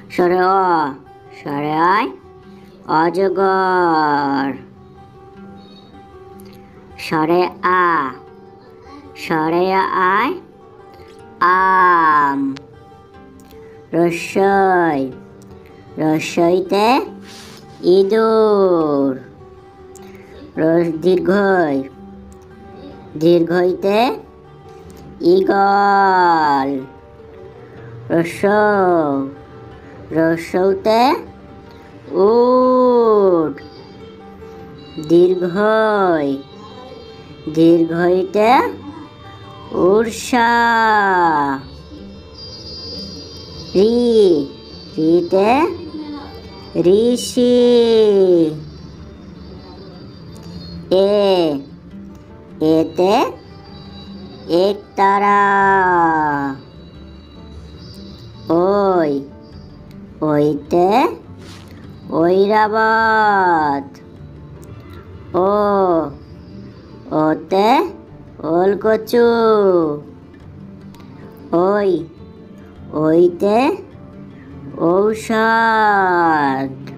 সরে অ, সরে আয় অজগর। সরে আ, সরে আয় আম। রস্যই, রস্যইতে ইঁদুর। দীর্ঘই, দীর্ঘইতে ঈগল। রস্য, রস্যতে উট। দীর্ঘই, দীর্ঘইতে উর্ষা। রি, রিতে ঋষি। এ, এতে একতারা। ওই, ওইতে ঐরাবত। ও, ওতে ওলকচু। ওই, ওইতে ঔষধ।